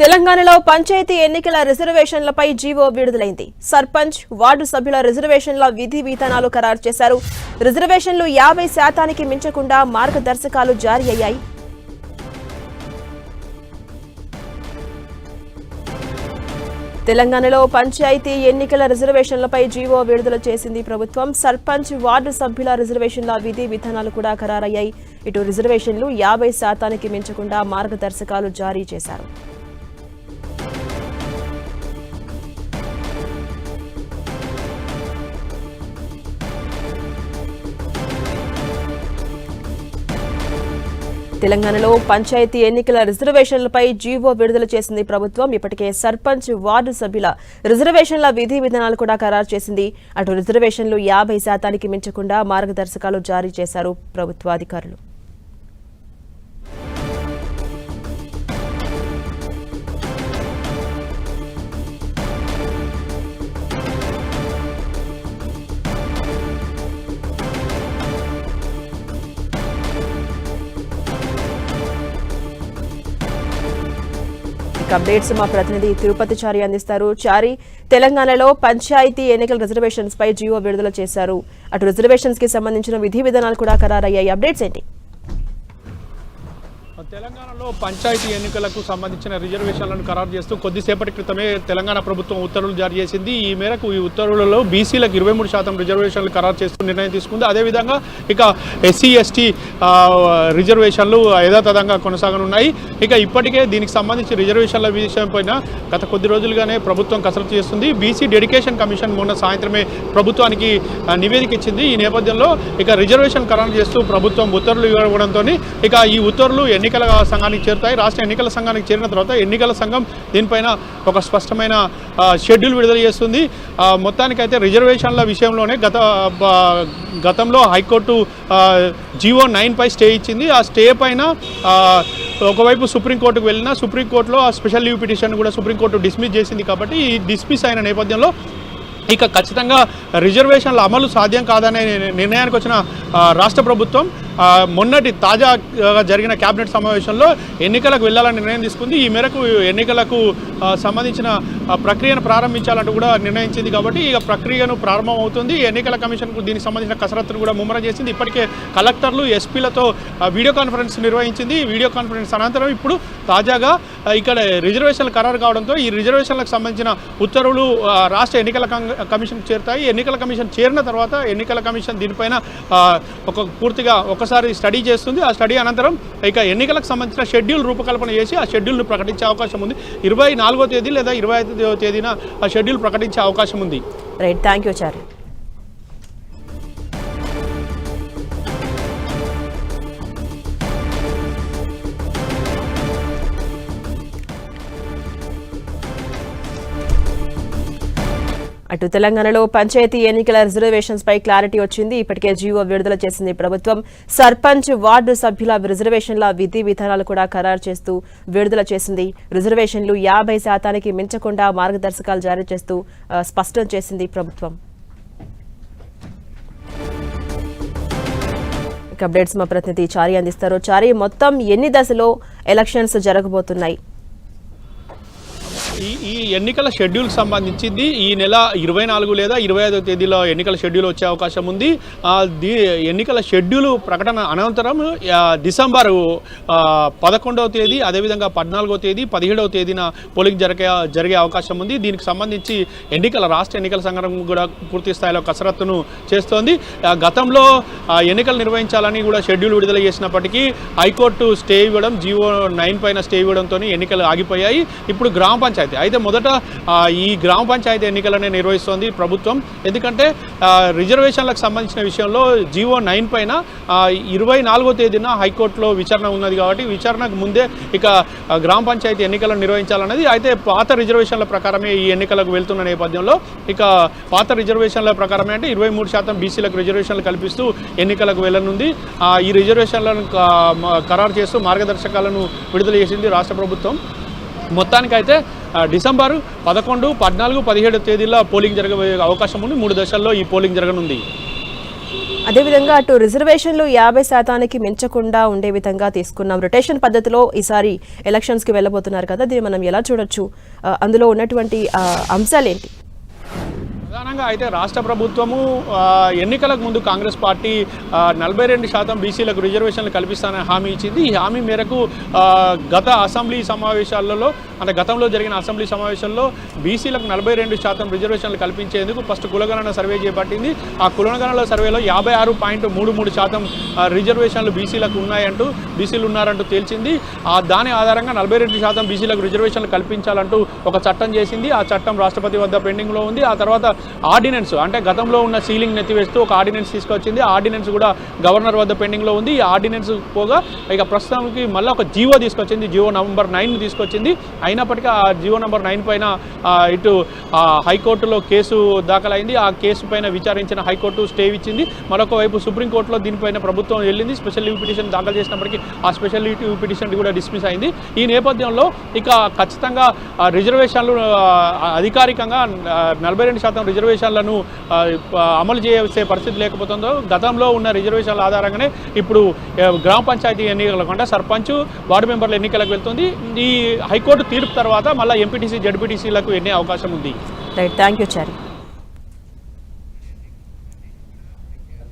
తెలంగాణలో పంచాయతీ ఎన్నికల రిజర్వేషన్లపై జీవో విడుదలైంది. సర్పంచ్, వార్డు సభ్యుల రిజర్వేషన్ల విధి విధానాలు ఖరారు చేశారు. రిజర్వేషన్లు 50% మించకుండా మార్గదర్శకాలు జారీ అయ్యాయి. తెలంగాణలో పంచాయతీ ఎన్నికల రిజర్వేషన్లపై జీవో విడుదల చేసింది ప్రభుత్వం. సర్పంచ్, వార్డు సభ్యుల రిజర్వేషన్ల విధి విధానాలు కూడా ఖరారయ్యాయి. ఇటు రిజర్వేషన్లు 50% మించకుండా మార్గదర్శకాలు జారీ చేశారు. తెలంగాణలో పంచాయతీ ఎన్నికల రిజర్వేషన్లపై జీవో విడుదల చేసింది ప్రభుత్వం. ఇప్పటికే సర్పంచ్, వార్డు సభ్యుల రిజర్వేషన్ల విధి విధానాలు కూడా ఖరారు చేసింది. అటు రిజర్వేషన్లు 50% మించకుండా మార్గదర్శకాలు జారీ చేశారు ప్రభుత్వ అధికారులు. అప్డేట్స్ మా ప్రతినిధి తిరుపతి చారి అందిస్తారు. చారి, తెలంగాణలో పంచాయతీ ఎన్నికల రిజర్వేషన్స్ పై జీవో విడుదల చేశారు. అటు రిజర్వేషన్స్ కి సంబంధించిన విధి విధానాలు కూడా ఖరారయ్యాయి. అప్డేట్స్ ఏంటి? తెలంగాణలో పంచాయతీ ఎన్నికలకు సంబంధించిన రిజర్వేషన్లను ఖరారు చేస్తూ కొద్దిసేపటి క్రితమే తెలంగాణ ప్రభుత్వం ఉత్తర్వులు జారీ చేసింది. ఈ మేరకు ఈ ఉత్తర్వులలో బీసీలకు 23% రిజర్వేషన్లు ఖరారు చేస్తూ నిర్ణయం తీసుకుంది. అదేవిధంగా ఇక ఎస్సీ, ఎస్టీ రిజర్వేషన్లు యథాతథంగా కొనసాగనున్నాయి. ఇక ఇప్పటికే దీనికి సంబంధించి రిజర్వేషన్ల విషయం పైన గత కొద్ది రోజులుగానే ప్రభుత్వం కసరత్తు చేస్తుంది. బీసీ డెడికేషన్ కమిషన్ మొన్న సాయంత్రమే ప్రభుత్వానికి నివేదిక ఇచ్చింది. ఈ నేపథ్యంలో ఇక రిజర్వేషన్ ఖరారు చేస్తూ ప్రభుత్వం ఉత్తర్వులు ఇవ్వడంతో ఇక ఈ ఉత్తర్వులు ఎన్నికల సంఘానికి చేరుతాయి. రాష్ట్ర ఎన్నికల సంఘానికి చేరిన తర్వాత ఎన్నికల సంఘం దీనిపైన ఒక స్పష్టమైన షెడ్యూల్ విడుదల చేస్తుంది. మొత్తానికైతే రిజర్వేషన్ల విషయంలోనే గతంలో హైకోర్టు జీవో 9 పై స్టే ఇచ్చింది. ఆ స్టే పైన ఒకవైపు సుప్రీంకోర్టుకు వెళ్ళినా సుప్రీంకోర్టులో ఆ స్పెషల్ లీవ్ పిటిషన్ కూడా సుప్రీంకోర్టు డిస్మిస్ చేసింది. కాబట్టి ఈ డిస్మిస్ అయిన నేపథ్యంలో ఇక ఖచ్చితంగా రిజర్వేషన్ల అమలు సాధ్యం కాదనే నిర్ణయానికి వచ్చిన రాష్ట్ర ప్రభుత్వం మొన్నటి తాజాగా జరిగిన కేబినెట్ సమావేశంలో ఎన్నికలకు వెళ్లాలని నిర్ణయం తీసుకుంది. ఈ మేరకు ఎన్నికలకు సంబంధించిన ప్రక్రియను ప్రారంభించాలంటూ కూడా నిర్ణయించింది. కాబట్టి ఇక ప్రక్రియను ప్రారంభం అవుతుంది. ఎన్నికల కమిషన్కు దీనికి సంబంధించిన కసరత్తును కూడా ముమ్మరం చేసింది. ఇప్పటికే కలెక్టర్లు, ఎస్పీలతో వీడియో కాన్ఫరెన్స్ నిర్వహించింది. వీడియో కాన్ఫరెన్స్ అనంతరం ఇప్పుడు తాజాగా ఇక్కడ రిజర్వేషన్లు ఖరారు కావడంతో ఈ రిజర్వేషన్లకు సంబంధించిన ఉత్తర్వులు రాష్ట్ర ఎన్నికల కమిషన్కు చేరుతాయి. ఎన్నికల కమిషన్ చేరిన తర్వాత ఎన్నికల కమిషన్ దీనిపైన పూర్తిగా ఒకసారి స్టడీ చేస్తుంది. ఆ స్టడీ అనంతరం ఇక ఎన్నికలకు సంబంధించిన షెడ్యూల్ రూపకల్పన చేసి ఆ షెడ్యూల్ను ప్రకటించే అవకాశం ఉంది. 24వ తేదీ లేదా 25వ తేదీన ఆ షెడ్యూల్ ప్రకటించే అవకాశం ఉంది. రైట్, థ్యాంక్ యూ చారి. అటు తెలంగాణలో పంచాయతీ ఎన్నికల రిజర్వేషన్స్ పై క్లారిటీ వచ్చింది. ఇప్పటికే జీవో విడుదల చేసింది ప్రభుత్వం. సర్పంచ్, వార్డు సభ్యుల రిజర్వేషన్ల విధి విధానాలు కూడా ఖరారు చేస్తూ విడుదల చేసింది. రిజర్వేషన్లు 50% మించకుండా మార్గదర్శకాలు జారీ చేస్తూ స్పష్టం చేసింది ప్రభుత్వం. అప్డేట్స్ మా ప్రతినిధి చారి అందిస్తారు. చారి, మొత్తం ఎన్ని దశలో ఎలక్షన్స్ జరగబోతున్నాయి? ఈ ఎన్నికల షెడ్యూల్కి సంబంధించింది ఈ నెల 24 లేదా 25వ తేదీలో ఎన్నికల షెడ్యూల్ వచ్చే అవకాశం ఉంది. ఎన్నికల షెడ్యూల్ ప్రకటన అనంతరం డిసెంబర్ 11వ తేదీ, అదేవిధంగా 14వ తేదీ, 17వ తేదీన పోలింగ్ జరిగే అవకాశం ఉంది. దీనికి సంబంధించి రాష్ట్ర ఎన్నికల సంఘం కూడా పూర్తి స్థాయిలో కసరత్తును చేస్తోంది. గతంలో ఎన్నికలు నిర్వహించాలని కూడా షెడ్యూల్ విడుదల చేసినప్పటికీ హైకోర్టు స్టే ఇవ్వడం, జీవో 9 పైన స్టే ఇవ్వడంతో ఎన్నికలు ఆగిపోయాయి. ఇప్పుడు గ్రామ పంచాయతీ అయితే మొదట ఈ గ్రామ పంచాయతీ ఎన్నికలనే నిర్వహిస్తోంది ప్రభుత్వం. ఎందుకంటే రిజర్వేషన్లకు సంబంధించిన విషయంలో జీవో 9 పైన 24వ తేదీన హైకోర్టులో విచారణ ఉన్నది. కాబట్టి విచారణకు ముందే ఇక గ్రామ పంచాయతీ ఎన్నికలను నిర్వహించాలన్నది. అయితే పాత రిజర్వేషన్ల ప్రకారమే ఈ ఎన్నికలకు వెళ్తున్న నేపథ్యంలో ఇక పాత రిజర్వేషన్ల ప్రకారమే అంటే 23% బీసీలకు రిజర్వేషన్లు కల్పిస్తూ ఎన్నికలకు వెళ్ళనుంది. ఈ రిజర్వేషన్లను ఖరారు చేస్తూ మార్గదర్శకాలను విడుదల చేసింది రాష్ట్ర ప్రభుత్వం. మొత్తానికైతే డిసెంబర్ 11, 14, 17 తేదీల్లో పోలింగ్ జరిగే అవకాశం ఉంది. 3 దశల్లో ఈ పోలింగ్ జరగనుంది. అదేవిధంగా అటు రిజర్వేషన్లు 50% మించకుండా ఉండే విధంగా తీసుకున్నాం. రొటేషన్ పద్ధతిలో ఈసారి ఎలక్షన్స్కి వెళ్ళబోతున్నారు కదా, దీన్ని మనం ఎలా చూడొచ్చు? అందులో ఉన్నటువంటి అంశాలేంటి? ప్రధానంగా అయితే రాష్ట్ర ప్రభుత్వము ఎన్నికలకు ముందు కాంగ్రెస్ పార్టీ 42% బీసీలకు రిజర్వేషన్లు కల్పిస్తానని హామీ ఇచ్చింది. ఈ హామీ మేరకు గత అసెంబ్లీ సమావేశాలలో అంటే గతంలో జరిగిన అసెంబ్లీ సమావేశాల్లో బీసీలకు 42% రిజర్వేషన్లు కల్పించేందుకు ఫస్ట్ కులగణన సర్వే చేపట్టింది. ఆ కులగణన సర్వేలో 56.33% రిజర్వేషన్లు బీసీలు ఉన్నారంటూ తేల్చింది. దాని ఆధారంగా 42% బీసీలకు రిజర్వేషన్లు కల్పించాలంటూ ఒక చట్టం చేసింది. ఆ చట్టం రాష్ట్రపతి వద్ద పెండింగ్లో ఉంది. ఆ తర్వాత ఆర్డినెన్స్ అంటే గతంలో ఉన్న సీలింగ్ నెత్తివేస్తూ ఒక ఆర్డినెన్స్ తీసుకొచ్చింది. ఆ ఆర్డినెన్స్ కూడా గవర్నర్ వద్ద పెండింగ్లో ఉంది. ఈ ఆర్డినెన్స్ పోగా ఇక ప్రస్తుతానికి మళ్ళీ ఒక జీవో తీసుకొచ్చింది, జీవో నంబర్ 9 తీసుకొచ్చింది. అయినప్పటికీ ఆ జీవో నంబర్ 9 పైన ఇటు హైకోర్టులో కేసు దాఖలైంది. ఆ కేసు పైన విచారించిన హైకోర్టు స్టే ఇచ్చింది. మరొక వైపు సుప్రీంకోర్టులో దీనిపైన ప్రభుత్వం వెళ్ళింది. స్పెషల్ లీవ్ పిటిషన్ దాఖలు చేసినప్పటికీ ఆ స్పెషల్ లీవ్ పిటిషన్ కూడా డిస్మిస్ అయింది. ఈ నేపథ్యంలో ఇక ఖచ్చితంగా రిజర్వేషన్లు అధికారికంగా 42% రిజర్వేషన్లను అమలు చేసే పరిస్థితి లేకపోతుందో గతంలో ఉన్న రిజర్వేషన్ల ఆధారంగానే ఇప్పుడు గ్రామ పంచాయతీ ఎన్నికలకు అంటే సర్పంచ్ వార్డు మెంబర్ల ఎన్నికలకు వెళ్తుంది. ఈ హైకోర్టు తీర్పు తర్వాత మళ్ళీ ఎంపీటీసీ జడ్పీటీసీలకు ఎన్నే అవకాశం ఉంది. Right, thank you Chari.